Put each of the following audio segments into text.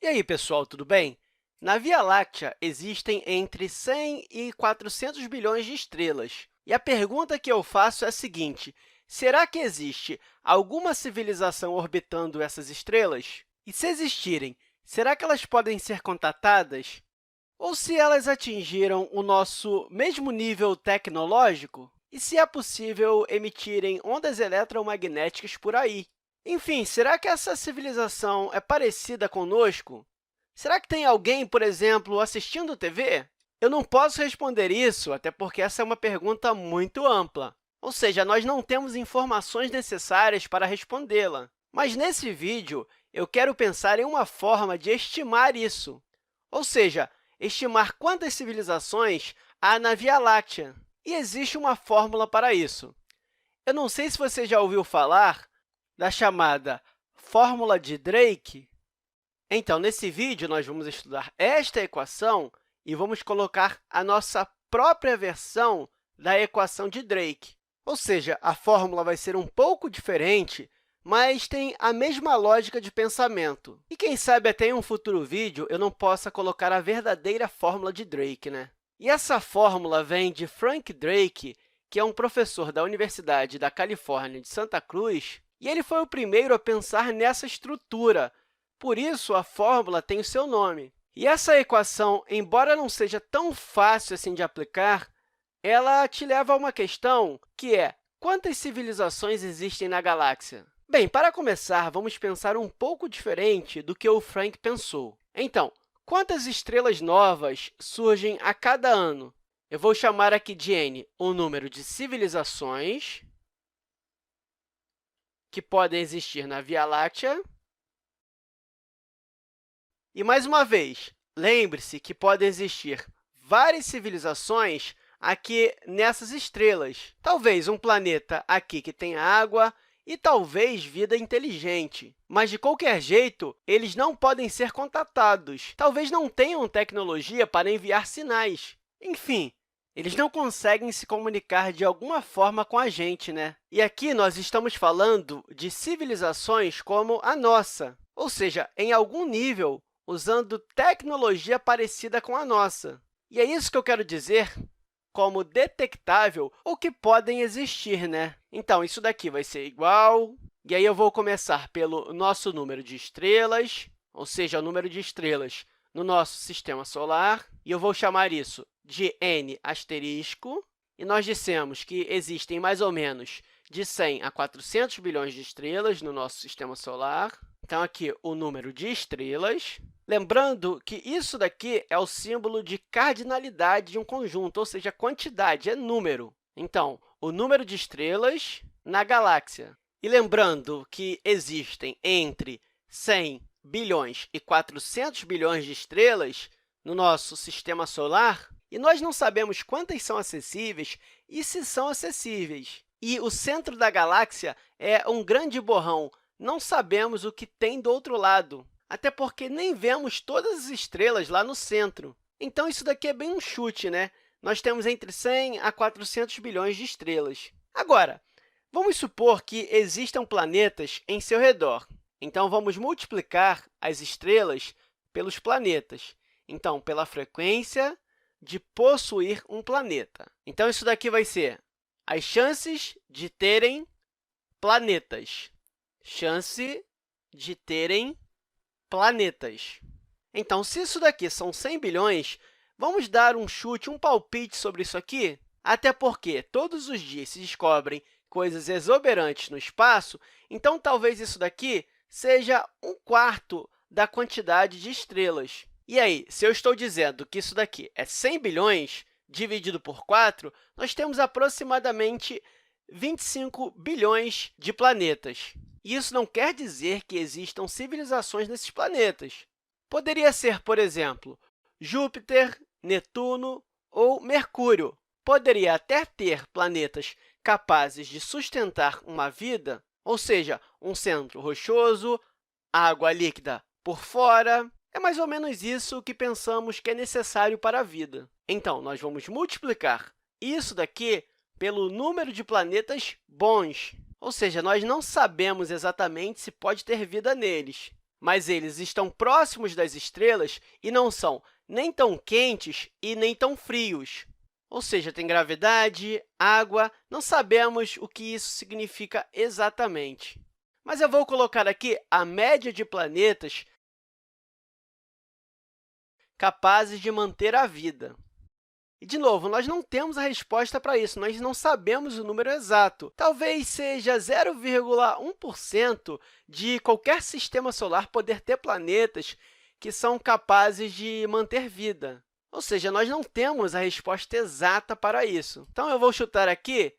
aí, pessoal, tudo bem? Na Via Láctea, existem entre 100 e 400 bilhões de estrelas. E a pergunta que eu faço é a seguinte: será que existe alguma civilização orbitando essas estrelas? E se existirem, será que elas podem ser contatadas? Ou se elas atingiram o nosso mesmo nível tecnológico? E se é possível emitirem ondas eletromagnéticas por aí? Enfim, será que essa civilização é parecida conosco? Será que tem alguém, por exemplo, assistindo TV? Eu não posso responder isso, até porque essa é uma pergunta muito ampla. Ou seja, nós não temos informações necessárias para respondê-la. Mas, nesse vídeo, eu quero pensar em uma forma de estimar isso. Ou seja, estimar quantas civilizações há na Via Láctea. E existe uma fórmula para isso. Eu não sei se você já ouviu falar da chamada fórmula de Drake. Então, nesse vídeo, nós vamos estudar esta equação e vamos colocar a nossa própria versão da equação de Drake. Ou seja, a fórmula vai ser um pouco diferente, mas tem a mesma lógica de pensamento. E quem sabe até em um futuro vídeo eu não possa colocar a verdadeira fórmula de Drake, né? E essa fórmula vem de Frank Drake, que é um professor da Universidade da Califórnia de Santa Cruz, e ele foi o primeiro a pensar nessa estrutura. Por isso, a fórmula tem o seu nome. E essa equação, embora não seja tão fácil assim de aplicar, ela te leva a uma questão que é: quantas civilizações existem na galáxia? Bem, para começar, vamos pensar um pouco diferente do que o Frank pensou. Então, quantas estrelas novas surgem a cada ano? Eu vou chamar aqui de n o número de civilizações que podem existir na Via Láctea. E, mais uma vez, lembre-se que podem existir várias civilizações aqui nessas estrelas. Talvez um planeta aqui que tenha água e talvez vida inteligente. Mas, de qualquer jeito, eles não podem ser contatados. Talvez não tenham tecnologia para enviar sinais. Enfim, eles não conseguem se comunicar de alguma forma com a gente, né? E aqui nós estamos falando de civilizações como a nossa, ou seja, em algum nível, usando tecnologia parecida com a nossa. E é isso que eu quero dizer como detectável ou que podem existir, né? Então, isso daqui vai ser igual, e aí eu vou começar pelo nosso número de estrelas, ou seja, o número de estrelas no nosso sistema solar, e eu vou chamar isso de n asterisco, e nós dissemos que existem mais ou menos de 100 a 400 bilhões de estrelas no nosso sistema solar. Então, aqui o número de estrelas. Lembrando que isso daqui é o símbolo de cardinalidade de um conjunto, ou seja, quantidade, é número. Então, o número de estrelas na galáxia. E lembrando que existem entre 100 bilhões e 400 bilhões de estrelas no nosso sistema solar, e nós não sabemos quantas são acessíveis e se são acessíveis. E o centro da galáxia é um grande borrão. Não sabemos o que tem do outro lado, até porque nem vemos todas as estrelas lá no centro. Então, isso daqui é bem um chute, né? Nós temos entre 100 a 400 bilhões de estrelas. Agora, vamos supor que existam planetas em seu redor. Então, vamos multiplicar as estrelas pelos planetas. Então, pela frequência de possuir um planeta. Então, isso daqui vai ser as chances de terem planetas. Chance de terem planetas. Então, se isso daqui são 100 bilhões, vamos dar um chute, um palpite sobre isso aqui? Até porque todos os dias se descobrem coisas exuberantes no espaço, então talvez isso daqui seja um quarto da quantidade de estrelas. E aí, se eu estou dizendo que isso daqui é 100 bilhões, dividido por 4, nós temos aproximadamente 25 bilhões de planetas. Isso não quer dizer que existam civilizações nesses planetas. Poderia ser, por exemplo, Júpiter, Netuno ou Mercúrio. Poderia até ter planetas capazes de sustentar uma vida, ou seja, um centro rochoso, água líquida por fora. É mais ou menos isso que pensamos que é necessário para a vida. Então, nós vamos multiplicar isso daqui pelo número de planetas bons. Ou seja, nós não sabemos exatamente se pode ter vida neles, mas eles estão próximos das estrelas e não são nem tão quentes e nem tão frios. Ou seja, tem gravidade, água, não sabemos o que isso significa exatamente. Mas eu vou colocar aqui a média de planetas capazes de manter a vida. E, de novo, nós não temos a resposta para isso, nós não sabemos o número exato. Talvez seja 0,1% de qualquer sistema solar poder ter planetas que são capazes de manter vida. Ou seja, nós não temos a resposta exata para isso. Então, eu vou chutar aqui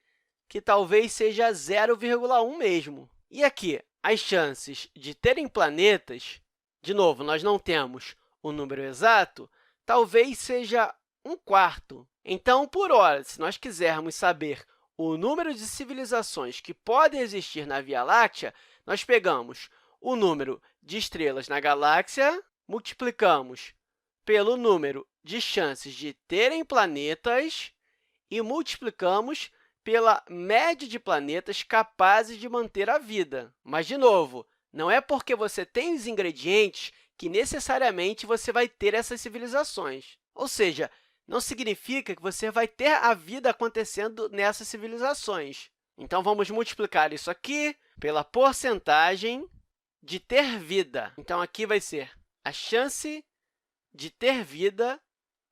que talvez seja 0,1 mesmo. E aqui, as chances de terem planetas, de novo, nós não temos o número exato, talvez seja 1/4. Então, por hora, se nós quisermos saber o número de civilizações que podem existir na Via Láctea, nós pegamos o número de estrelas na galáxia, multiplicamos pelo número de chances de terem planetas e multiplicamos pela média de planetas capazes de manter a vida. Mas, de novo, não é porque você tem os ingredientes que necessariamente você vai ter essas civilizações. Ou seja, não significa que você vai ter a vida acontecendo nessas civilizações. Então, vamos multiplicar isso aqui pela porcentagem de ter vida. Então, aqui vai ser a chance de ter vida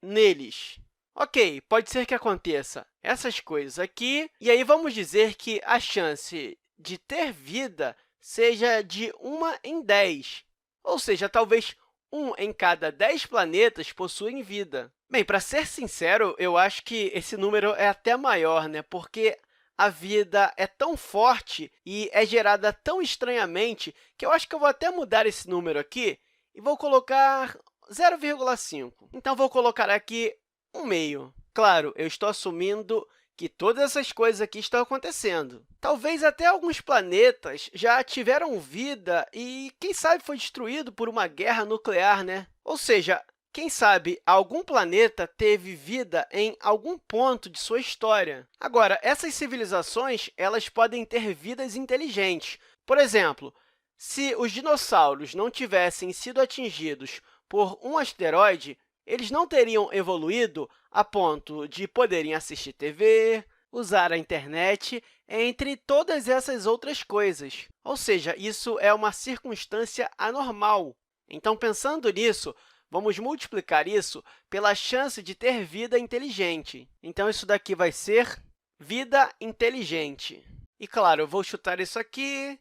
neles. Ok, pode ser que aconteça essas coisas aqui, e aí vamos dizer que a chance de ter vida seja de 1 em 10, ou seja, talvez 1 em cada 10 planetas possuem vida. Bem, para ser sincero, eu acho que esse número é até maior, né? Porque a vida é tão forte e é gerada tão estranhamente que eu acho que eu vou até mudar esse número aqui e vou colocar 0,5. Então, vou colocar aqui 1/2. Claro, eu estou assumindo que todas essas coisas aqui estão acontecendo. Talvez até alguns planetas já tiveram vida e, quem sabe, foi destruído por uma guerra nuclear, né? Ou seja, quem sabe algum planeta teve vida em algum ponto de sua história. Agora, essas civilizações elas podem ter vidas inteligentes. Por exemplo, se os dinossauros não tivessem sido atingidos por um asteroide, eles não teriam evoluído a ponto de poderem assistir TV, usar a internet, entre todas essas outras coisas. Ou seja, isso é uma circunstância anormal. Então, pensando nisso, vamos multiplicar isso pela chance de ter vida inteligente. Então, isso daqui vai ser vida inteligente. E, claro, eu vou chutar isso aqui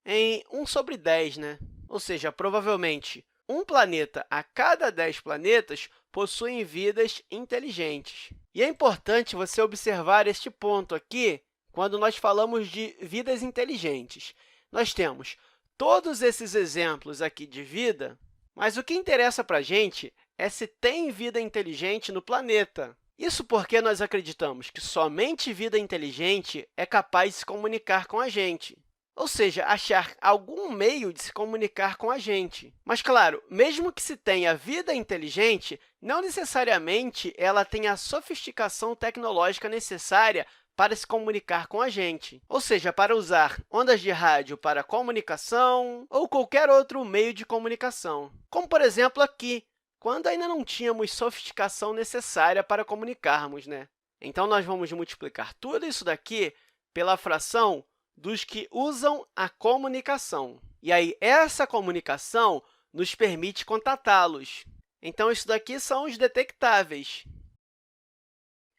em 1/10, né? Ou seja, provavelmente, um planeta a cada 10 planetas possuem vidas inteligentes. E é importante você observar este ponto aqui quando nós falamos de vidas inteligentes. Nós temos todos esses exemplos aqui de vida, mas o que interessa para a gente é se tem vida inteligente no planeta. Isso porque nós acreditamos que somente vida inteligente é capaz de se comunicar com a gente. Ou seja, achar algum meio de se comunicar com a gente. Mas, claro, mesmo que se tenha vida inteligente, não necessariamente ela tem a sofisticação tecnológica necessária para se comunicar com a gente, ou seja, para usar ondas de rádio para comunicação ou qualquer outro meio de comunicação, como, por exemplo, aqui, quando ainda não tínhamos sofisticação necessária para comunicarmos, né? Então, nós vamos multiplicar tudo isso daqui pela fração dos que usam a comunicação. E aí, essa comunicação nos permite contatá-los. Então, isso daqui são os detectáveis.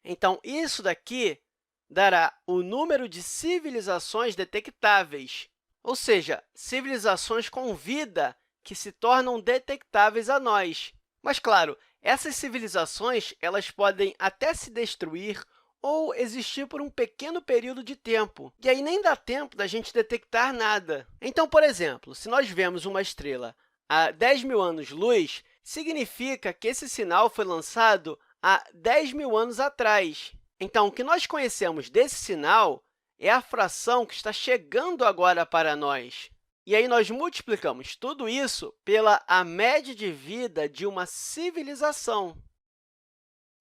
Então, isso daqui dará o número de civilizações detectáveis, ou seja, civilizações com vida que se tornam detectáveis a nós. Mas, claro, essas civilizações elas podem até se destruir ou existir por um pequeno período de tempo, e aí nem dá tempo da gente detectar nada. Então, por exemplo, se nós vemos uma estrela a 10.000 anos-luz, significa que esse sinal foi lançado há 10.000 anos atrás. Então, o que nós conhecemos desse sinal é a fração que está chegando agora para nós. E aí, nós multiplicamos tudo isso pela a média de vida de uma civilização.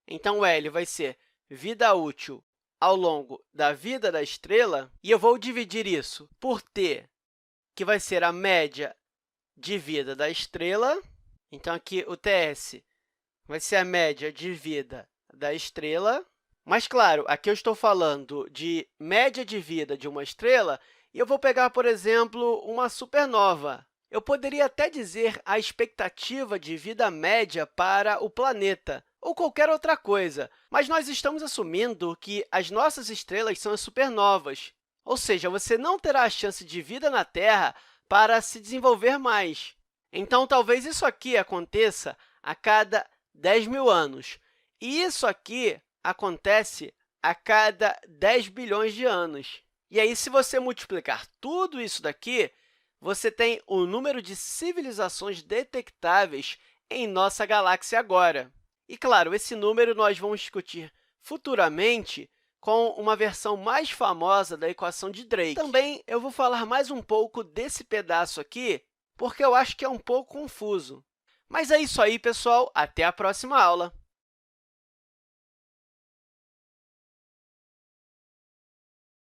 Então, o L vai ser vida útil ao longo da vida da estrela, e eu vou dividir isso por t, que vai ser a média de vida da estrela. Então, aqui o TS vai ser a média de vida da estrela. Mas, claro, aqui eu estou falando de média de vida de uma estrela e eu vou pegar, por exemplo, uma supernova. Eu poderia até dizer a expectativa de vida média para o planeta, ou qualquer outra coisa, mas nós estamos assumindo que as nossas estrelas são as supernovas, ou seja, você não terá a chance de vida na Terra para se desenvolver mais. Então, talvez isso aqui aconteça a cada 10 mil anos, e isso aqui acontece a cada 10 bilhões de anos. E aí, se você multiplicar tudo isso daqui, você tem o número de civilizações detectáveis em nossa galáxia agora. E, claro, esse número nós vamos discutir futuramente com uma versão mais famosa da equação de Drake. Também eu vou falar mais um pouco desse pedaço aqui, porque eu acho que é um pouco confuso. Mas é isso aí, pessoal. Até a próxima aula!